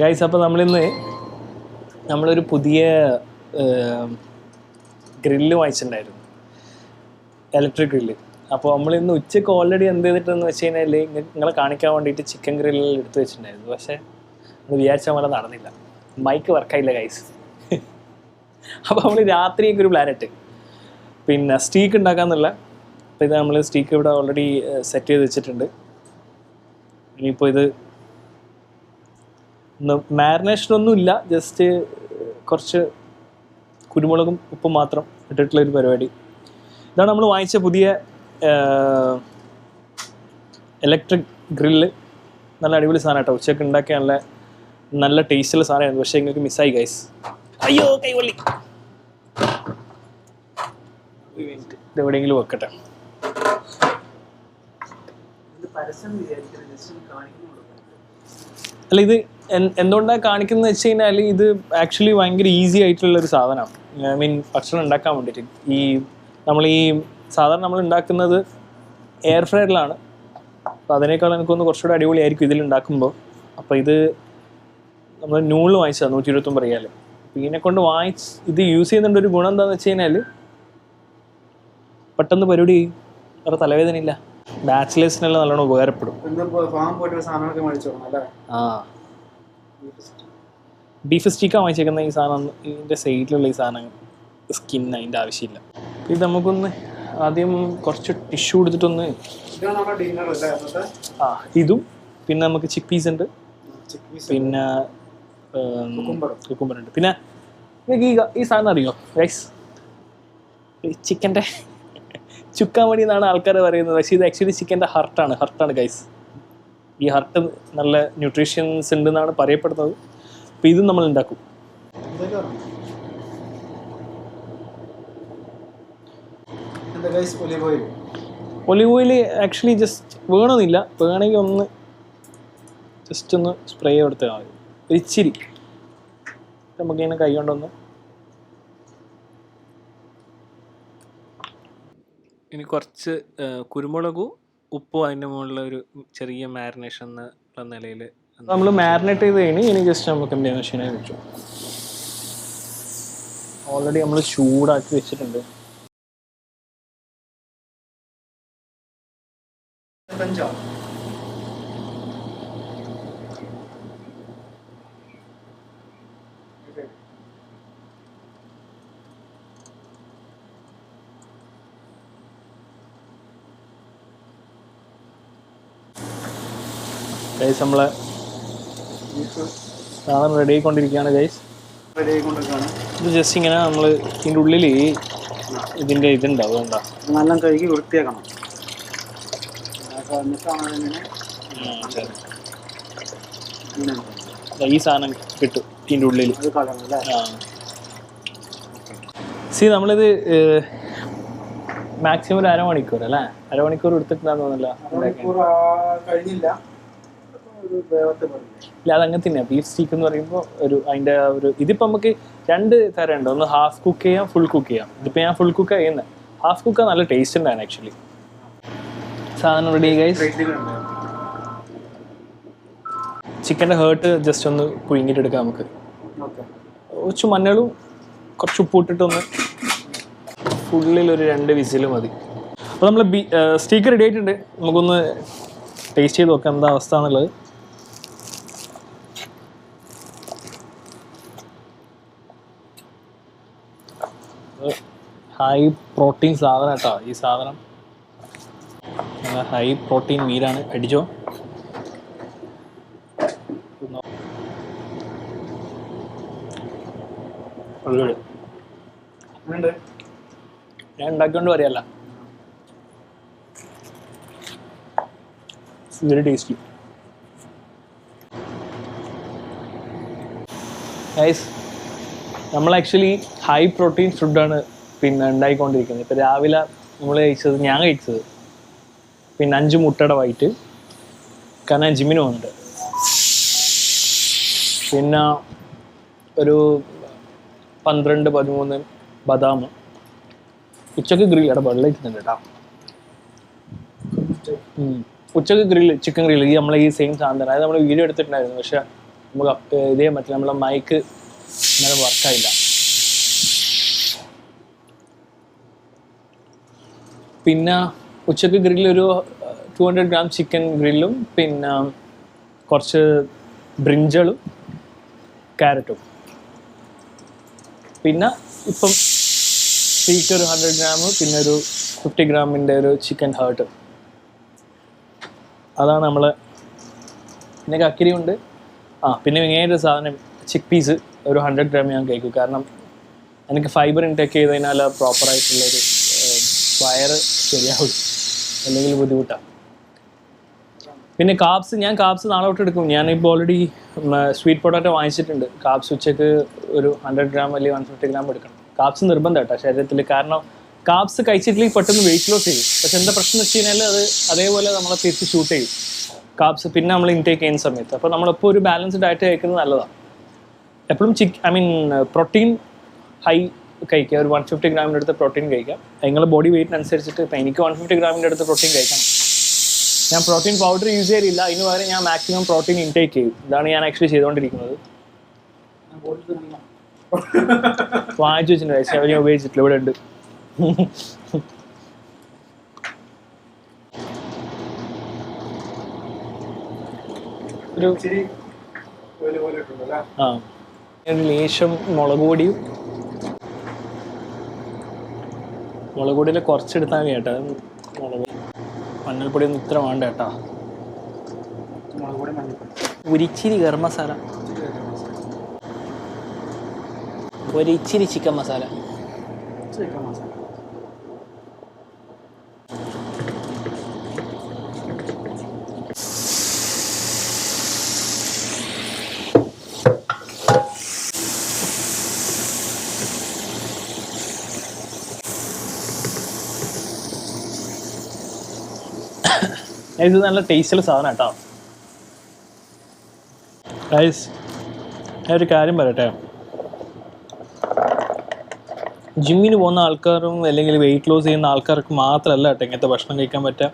Guys, അപ്പോൾ നമ്മളൊരു പുതിയ ഗ്രില്ല് വാങ്ങിച്ചിട്ടുണ്ടായിരുന്നു, ഇലക്ട്രിക് ഗ്രില്ല്. അപ്പോൾ നമ്മളിന്ന് ഉച്ചയ്ക്ക് ഓൾറെഡി എന്ത് ചെയ്തിട്ടെന്ന് വെച്ച് കഴിഞ്ഞാൽ നിങ്ങളെ കാണിക്കാൻ വേണ്ടിയിട്ട് ചിക്കൻ ഗ്രില്ലിൽ എടുത്ത് വെച്ചിട്ടുണ്ടായിരുന്നു. പക്ഷേ അത് വിചാരിച്ച പോലെ നടന്നില്ല, മൈക്ക് വർക്കായില്ല ഗൈസ്. അപ്പോൾ നമ്മൾ രാത്രിയൊക്കെ ഒരു പ്ലാൻ ഇട്ട് പിന്നെ സ്റ്റീക്ക് ഉണ്ടാക്കാമെന്നുള്ള. അപ്പോൾ ഇത് നമ്മൾ സ്റ്റീക്ക് ഇവിടെ ഓൾറെഡി സെറ്റ് ചെയ്ത് വെച്ചിട്ടുണ്ട്. ഇനിയിപ്പോൾ ഇത് മാരിനേഷനൊന്നുമില്ല, ജസ്റ്റ് കുറച്ച് കുരുമുളകും ഉപ്പും മാത്രം ഇട്ടിട്ടുള്ളൊരു പരിപാടി. ഇതാണ് നമ്മൾ വാങ്ങിച്ച പുതിയ ഇലക്ട്രിക് ഗ്രില്ല്. നല്ല അടിപൊളി സാധനം കേട്ടോ, ഉച്ചയ്ക്ക് ഉണ്ടാക്കിയ നല്ല ടേസ്റ്റുള്ള സാധനമായിരുന്നു. പക്ഷേ നിങ്ങൾക്ക് മിസ്സായി ഗൈസ്. അയ്യോ കൈവള്ളി, ഇത് എവിടെയെങ്കിലും വെക്കട്ടെ. അല്ല, ഇത് എന്തുകൊണ്ടാണ് കാണിക്കുന്നത് വെച്ച് കഴിഞ്ഞാൽ ഇത് ആക്ച്വലി ഭയങ്കര ഈസി ആയിട്ടുള്ളൊരു സാധനമാണ്. ഐ മീൻ ഭക്ഷണം ഉണ്ടാക്കാൻ വേണ്ടിയിട്ട്. നമ്മൾ സാധാരണ നമ്മൾ ഉണ്ടാക്കുന്നത് എയർ ഫ്രയറിലാണ്. അപ്പോൾ അതിനേക്കാൾ എനിക്കൊന്ന് കുറച്ചുകൂടെ അടിപൊളിയായിരിക്കും ഇതിലുണ്ടാക്കുമ്പോൾ. അപ്പോൾ ഇത് നമ്മൾ നൂളിൽ വാങ്ങിച്ചതാണ് 129 റിയാൽ. അപ്പോൾ ഇതിനെക്കൊണ്ട് ഇത് യൂസ് ചെയ്യുന്നുണ്ട്. ഒരു ഗുണം എന്താണെന്ന് വെച്ച് കഴിഞ്ഞാൽ പെട്ടെന്ന് പരിപാടി, വേറെ തലവേദനയില്ല. ബാച്ചിലേഴ്സിനെല്ലാം നല്ലോണം ഉപകാരപ്പെടും. ബീഫ് സ്റ്റിക്കാണ് വാങ്ങിച്ചേക്കുന്ന. ഈ സാധനം, ഇതിൻ്റെ സൈഡിലുള്ള ഈ സാധനം സ്കിന്ന്, അതിൻ്റെ ആവശ്യമില്ല. ഇത് നമുക്കൊന്ന് ആദ്യം കുറച്ച് ടിഷ്യൂ എടുത്തിട്ടൊന്ന്, ഇതും പിന്നെ നമുക്ക് ചിക്ക് പീസ് ഉണ്ട്, പിന്നെ കുക്കുംബർ ഉണ്ട്. പിന്നെ നിങ്ങൾക്ക് ഈ സാധനം അറിയോ ഗൈസ്? ചിക്കൻ്റെ ചുക്കാമണി എന്നാണ് ആൾക്കാർ പറയുന്നത്. പക്ഷേ ഇത് ആക്ച്വലി ചിക്കൻ്റെ ഹർട്ടാണ് ഗൈസ്. ഈ ഹർട്ട് നല്ല ന്യൂട്രീഷ്യൻസ് ഉണ്ടെന്നാണ് പറയപ്പെടുന്നത്. അപ്പോൾ ഇതും നമ്മൾ ഉണ്ടാക്കും. ഒലിവ് ഓയിൽ ആക്ച്വലി ജസ്റ്റ് വേണമെന്നില്ല, വേണമെങ്കിൽ ഒന്ന് ജസ്റ്റ് ഒന്ന് സ്പ്രേ കൊടുത്താൽ മതി, ഇച്ചിരി. നമുക്കിങ്ങനെ കൈ കൊണ്ടൊന്ന്. ഇനി കുറച്ച് കുരുമുളകും ഉപ്പും അതിൻ്റെ മുകളിൽ ഒരു ചെറിയ മാരിനേഷൻ എന്ന നിലയിൽ നമ്മൾ മാരിനേറ്റ് ചെയ്ത് കഴിഞ്ഞ് ഇനി ജസ്റ്റ് നമുക്ക് എന്ത് ചെയ്യാൻ മെഷീനെ വെച്ചു. ഓൾറെഡി നമ്മൾ ചൂടാക്കി വെച്ചിട്ടുണ്ട്. ഗൈസ്, നമ്മളെ സാധനം റെഡി ആയിക്കൊണ്ടിരിക്കുകയാണ് ഗൈസ്. ഇത് ജസ്റ്റ് ഇങ്ങനെ നമ്മൾ ഇതിൻ്റെ ഉള്ളിൽ ഇതിൻ്റെ ഇതുണ്ടാവും. എന്താ, നല്ല കഴുകി വൃത്തിയാക്കണം. ഈ സാധനം കിട്ടും ഇതിൻ്റെ ഉള്ളിൽ. നമ്മളിത് മാക്സിമം ഒരു അരമണിക്കൂർ അല്ലേ, അരമണിക്കൂർ എടുത്തിട്ടുണ്ടാന്ന് തോന്നില്ല. ഇല്ല, അതങ്ങനെ തന്നെയാണ്. ബീഫ് സ്റ്റീക്ക് എന്ന് പറയുമ്പോൾ അതിൻ്റെ ഇതിപ്പോൾ നമുക്ക് രണ്ട് തരം ഉണ്ട്. ഒന്ന് ഹാഫ് കുക്ക് ചെയ്യാം, ഫുൾ കുക്ക് ചെയ്യാം. ഇതിപ്പോൾ ഞാൻ ഫുൾ കുക്കാണ് ചെയ്യുന്നത്. ഹാഫ് കുക്കാണ് നല്ല ടേസ്റ്റ് ഉണ്ടാണ് ആക്ച്വലി. സാധനം റെഡി ഗൈസ്. ചിക്കൻ്റെ ഹേർട്ട് ജസ്റ്റ് ഒന്ന് പുഴുങ്ങിയിട്ട് എടുക്കാം നമുക്ക്. കുറച്ച് മഞ്ഞളും കുറച്ച് ഉപ്പിട്ടിട്ടൊന്ന് ഫുള്ളിലൊരു 2 വിസിൽ മതി. അപ്പോൾ നമ്മൾ സ്റ്റീക്ക് റെഡി ആയിട്ടുണ്ട്. നമുക്കൊന്ന് ടേസ്റ്റ് ചെയ്ത് നോക്കാം എന്താ അവസ്ഥ എന്നുള്ളത്. ഹൈ പ്രോട്ടീൻ സാധനം കേട്ടോ ഈ സാധനം. ഹൈ പ്രോട്ടീൻ മീലാണ്. അടിച്ചോ. ഞാൻ ഉണ്ടാക്കിക്കൊണ്ട് പറയാല്ല, വെരി ടേസ്റ്റി ഗൈസ്. നമ്മൾ ആക്ച്വലി ഹൈ പ്രോട്ടീൻ ഫുഡാണ് പിന്നെ ഉണ്ടായിക്കൊണ്ടിരിക്കുന്നത്. ഇപ്പോൾ രാവിലെ ഞാൻ കഴിച്ചത് പിന്നെ 5 മുട്ടയുടെ വൈറ്റ്, കാരണം ജിമ്മിന് പോകുന്നുണ്ട്. പിന്നെ ഒരു 12-13 ബദാം. ഉച്ചക്ക് ഗ്രില്ല് അവിടെ വെള്ളയിക്കുന്നുണ്ട് കേട്ടോ. ഉച്ചക്ക് ഗ്രില്ല്, ചിക്കൻ ഗ്രില്ല്, ഈ നമ്മളെ ഈ സെയിം സാധനം. അതായത് നമ്മൾ വീഡിയോ എടുത്തിട്ടുണ്ടായിരുന്നു, പക്ഷേ നമുക്ക് ഇത് ചെയ്യാൻ പറ്റില്ല, നമ്മളെ മൈക്ക് അന്നേരം വർക്കായില്ല. പിന്നെ ഉച്ചക്ക് ഗ്രില്ലൊരു 200 ഗ്രാം ചിക്കൻ ഗ്രില്ലും പിന്നെ കുറച്ച് ബ്രിഞ്ചളും ക്യാരറ്റും. പിന്നെ ഇപ്പം സ്റ്റീക്ക് ഒരു 100 ഗ്രാം, പിന്നെ ഒരു 50 ഗ്രാമിൻ്റെ ഒരു ചിക്കൻ ഹേർട്ട്. അതാണ് നമ്മൾ. പിന്നെ കക്കിരി ഉണ്ട്. പിന്നെ ഇങ്ങനെയൊരു സാധനം ചിക്ക് പീസ് ഒരു 100 ഗ്രാം ഞാൻ കഴിക്കും. കാരണം എനിക്ക് ഫൈബർ ഇൻടേക്ക് ചെയ്ത് കഴിഞ്ഞാൽ പ്രോപ്പറായിട്ടുള്ളൊരു വയറ് ശരിയാവും, അല്ലെങ്കിൽ ബുദ്ധിമുട്ടാണ്. പിന്നെ ഞാൻ കാബ്സ് നാളെ തൊട്ട് എടുക്കും. ഞാനിപ്പോൾ ഓൾറെഡി സ്വീറ്റ് പൊട്ടാറ്റോ വാങ്ങിച്ചിട്ടുണ്ട്. കാബ്സ് ഉച്ചക്ക് ഒരു 100 ഗ്രാം അല്ലെങ്കിൽ 150 ഗ്രാം എടുക്കണം. കാബ്സ് നിർബന്ധം കേട്ടോ ശരീരത്തിൽ. കാരണം കാബ്സ് കഴിച്ചിട്ടില്ലെങ്കിൽ പെട്ടെന്ന് വെയിറ്റ് ലോസ് ചെയ്യും. പക്ഷെ എന്താ പ്രശ്നം എന്ന് വെച്ച് കഴിഞ്ഞാൽ അത് അതേപോലെ നമ്മളെ തിരിച്ച് ഷൂട്ട് ചെയ്യും കാബ്സ് പിന്നെ നമ്മൾ ഇൻടേക്ക് ചെയ്യുന്ന സമയത്ത്. അപ്പോൾ നമ്മളിപ്പോൾ ഒരു ബാലൻസ്ഡ് ഡയറ്റ് കഴിക്കുന്നത് നല്ലതാണ്. എപ്പോഴും പ്രോട്ടീൻ ഹൈ കഴിക്കുക. ഒരു 150 ഗ്രാമിൻ്റെ അടുത്ത് പ്രോട്ടീൻ കഴിക്കാം. നിങ്ങളുടെ ബോഡി വെയിറ്റിനനുസരിച്ചിട്ട്. ഇപ്പം എനിക്ക് 150 ഗ്രാമിൻ്റെ അടുത്ത് പ്രോട്ടീൻ കഴിക്കണം. ഞാൻ പ്രോട്ടീൻ പൗഡർ യൂസ് ചെയ്യാറില്ല. അതിന് പകരം ഞാൻ മാക്സിമം പ്രോട്ടീൻ ഇൻടേക്ക് ചെയ്യും. ഇതാണ് ഞാൻ ആക്ച്വലി ചെയ്തുകൊണ്ടിരിക്കുന്നത്. വാങ്ങിച്ചു വെച്ചിട്ടുണ്ട്, ഞാൻ ഉപയോഗിച്ചിട്ടില്ല. ഇവിടെ ഉണ്ട്. ഒരു ലേശം മുളക് പൊടിയും, മുളക് പൊടിയിൽ കുറച്ചെടുത്താൽ മതി കേട്ടോ. മുളക് മഞ്ഞൾപ്പൊടി ഒന്നും ഇത്ര വേണ്ട കേട്ടോ. ഒരിച്ചിരി ഗരം മസാല, ഒരിച്ചിരി ചിക്കൻ മസാല. ഇത് നല്ല ടേസ്റ്റുള്ള സാധനം കേട്ടോ ഗൈസ്. ഞാൻ ഒരു കാര്യം പറയട്ടെ, ജിമ്മിന് പോകുന്ന ആൾക്കാരും അല്ലെങ്കിൽ വെയിറ്റ് ലോസ് ചെയ്യുന്ന ആൾക്കാർക്ക് മാത്രമല്ല കേട്ടോ ഇങ്ങനത്തെ ഭക്ഷണം കഴിക്കാൻ പറ്റുക.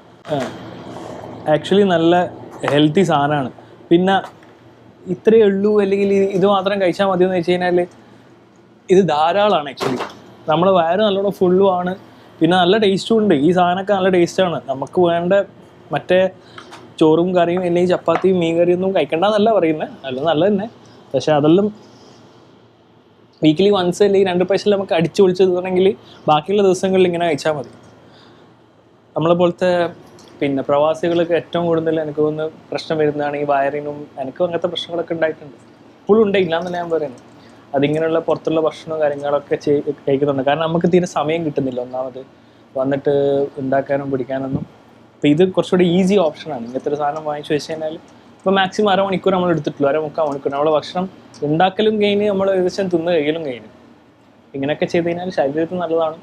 ആക്ച്വലി നല്ല ഹെൽത്തി സാധനമാണ്. പിന്നെ ഇത്രയേ ഉള്ളൂ അല്ലെങ്കിൽ ഇത് മാത്രം കഴിച്ചാൽ മതി എന്ന് വെച്ച് കഴിഞ്ഞാൽ ഇത് ധാരാളമാണ്. ആക്ച്വലി നമ്മുടെ വയറ് നല്ലോണം ഫുള്ളും ആണ്. പിന്നെ നല്ല ടേസ്റ്റും ഉണ്ട്. ഈ സാധനമൊക്കെ നല്ല ടേസ്റ്റാണ്. നമുക്ക് വേണ്ട മറ്റേ ചോറും കറിയും അല്ലെങ്കിൽ ചപ്പാത്തിയും മീൻ കറിയൊന്നും കഴിക്കണ്ടെന്നല്ല പറയുന്നത്, നല്ല തന്നെ. പക്ഷെ അതെല്ലാം വീക്കിലി വൺസ് അല്ലെങ്കിൽ 2 പ്രാവശ്യം നമുക്ക് അടിച്ചു പൊളിച്ച് തീർന്നെങ്കിൽ ബാക്കിയുള്ള ദിവസങ്ങളിൽ ഇങ്ങനെ കഴിച്ചാൽ മതി. നമ്മളെ പോലത്തെ പിന്നെ പ്രവാസികൾക്ക് ഏറ്റവും കൂടുതൽ എനിക്ക് തോന്നുന്നു പ്രശ്നം വരുന്നതാണ് ഈ വയറിനും. എനിക്കും അങ്ങനത്തെ പ്രശ്നങ്ങളൊക്കെ ഉണ്ടായിട്ടുണ്ട്. ഇപ്പോഴും ഉണ്ടായില്ല എന്നല്ല ഞാൻ പറയുന്നത്. അതിങ്ങനെയുള്ള പുറത്തുള്ള ഭക്ഷണവും കാര്യങ്ങളൊക്കെ കഴിക്കുന്നുണ്ട്. കാരണം നമുക്ക് തീരെ സമയം കിട്ടുന്നില്ല ഒന്നാമത് വന്നിട്ട് ഉണ്ടാക്കാനും പിടിക്കാനൊന്നും. അപ്പോൾ ഇത് കുറച്ചുകൂടി ഈസി ഓപ്ഷനാണ്. ഇങ്ങനത്തെ ഒരു സാധനം വാങ്ങിച്ചു വെച്ച് കഴിഞ്ഞാൽ ഇപ്പോൾ മാക്സിമം 1/2 മണിക്കൂർ നമ്മൾ എടുത്തിട്ടുള്ളൂ, 1/4 മണിക്കൂർ നമ്മൾ ഭക്ഷണം ഉണ്ടാക്കലും കഴിഞ്ഞ് നമ്മൾ ഏകദേശം തിന്ന് കഴിയലും കഴിഞ്ഞു. ഇങ്ങനെയൊക്കെ ചെയ്ത് കഴിഞ്ഞാൽ ശരീരത്തിന് നല്ലതാണ്.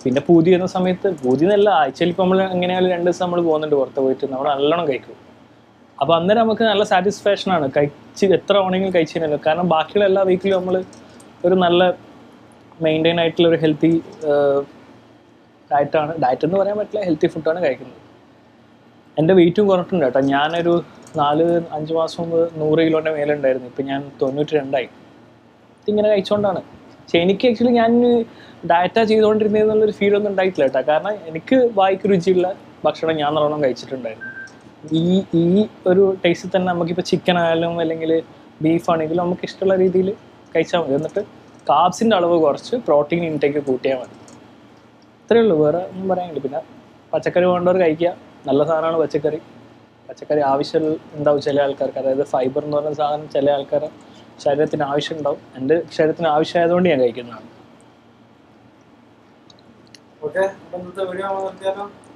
പിന്നെ പൂതി വരുന്ന സമയത്ത്, പൂതി എന്നല്ല, ആഴ്ചയിൽ ഇപ്പോൾ നമ്മൾ എങ്ങനെയായാലും 2 ദിവസം നമ്മൾ പോകുന്നുണ്ട് പുറത്ത് പോയിട്ട്, നമ്മൾ നല്ലോണം കഴിക്കും. അപ്പോൾ അന്നേരം നമുക്ക് നല്ല സാറ്റിസ്ഫാക്ഷനാണ്. എത്ര വേണമെങ്കിലും കഴിച്ചു കഴിഞ്ഞാൽ. കാരണം ബാക്കിയുള്ള എല്ലാ വീക്കിലും നമ്മൾ ഒരു നല്ല മെയിൻറ്റെയിൻ ആയിട്ടുള്ള ഒരു ഹെൽത്തി ഡയറ്റ് എന്ന് പറയാൻ പറ്റില്ല, ഹെൽത്തി ഫുഡാണ് കഴിക്കുന്നത്. എൻ്റെ വെയിറ്റും കുറഞ്ഞിട്ടുണ്ട് കേട്ടോ. ഞാനൊരു 4-5 മാസം മുമ്പ് 100 കിലോൻ്റെ മേലെ ഉണ്ടായിരുന്നു. ഇപ്പം ഞാൻ 92ആയി. ഇതിങ്ങനെ കഴിച്ചുകൊണ്ടാണ്. പക്ഷെ എനിക്ക് ആക്ച്വലി ഞാൻ ഡയറ്റാ ചെയ്തുകൊണ്ടിരുന്നതെന്നുള്ളൊരു ഫീലൊന്നും ഉണ്ടായിട്ടില്ല കേട്ടോ. കാരണം എനിക്ക് വായിക്ക് രുചിയുള്ള ഭക്ഷണം ഞാൻ നല്ലോണം കഴിച്ചിട്ടുണ്ടായിരുന്നു. ഈ ഒരു ടേസ്റ്റിൽ തന്നെ നമുക്കിപ്പോൾ ചിക്കൻ ആയാലും അല്ലെങ്കിൽ ബീഫാണെങ്കിലും നമുക്ക് ഇഷ്ടമുള്ള രീതിയിൽ കഴിച്ചാൽ മതി. എന്നിട്ട് കാബ്സിൻ്റെ അളവ് കുറച്ച് പ്രോട്ടീൻ ഇൻടേക്ക് കൂട്ടിയാൽ മതി. ഇത്രയേ ഉള്ളൂ, വേറെ ഒന്നും പറയാനില്ല. പിന്നെ പച്ചക്കറി വേണ്ടവർ കഴിക്കുക, നല്ല സാധനമാണ് പച്ചക്കറി ആവശ്യം ഉണ്ടാവും ചില ആൾക്കാർക്ക്. അതായത് ഫൈബർ എന്ന് പറയുന്ന സാധനം ചില ആൾക്കാരെ ശരീരത്തിന് ആവശ്യം ഉണ്ടാവും. എൻ്റെ ശരീരത്തിന് ആവശ്യമായതുകൊണ്ട് ഞാൻ കഴിക്കുന്നതാണ്.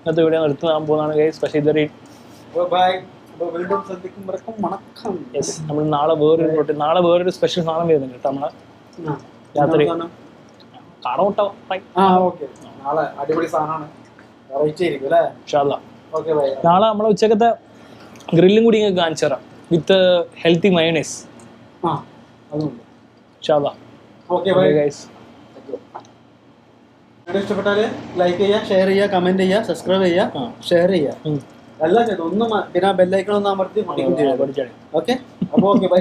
ഇന്നത്തെ വീഡിയോ നിർത്താൻ പോകുന്നതാണ് ഗൈസ്. പക്ഷേ ഇതൊരു നമ്മൾ നാളെ വേറൊരു സ്പെഷ്യൽ സാധനം വരുന്നുണ്ട് കേട്ടോ. നമ്മളെ രാത്രി കാടമുട്ട നാളെ നമ്മളെ ഉച്ചക്കത്തെ ഗ്രില്ലും കൂടി ഇങ്ങനെ കാണിച്ചു തരാം വിത്ത് ഹെൽത്തി മയോണൈസ്. ഇഷ്ടപ്പെട്ടാല് ലൈക്ക് ചെയ്യുക, ഷെയർ ചെയ്യുക, കമന്റ് ചെയ്യുക, സബ്സ്ക്രൈബ് ചെയ്യുക, ഷെയർ ചെയ്യുക, എല്ലാം ചെയ്തു. ഒന്നും പിന്നെ ബെല്ലൈക്കൺ ഒന്ന് അമർത്തി ഓക്കെ. അപ്പോൾ ഓക്കെ ബൈ.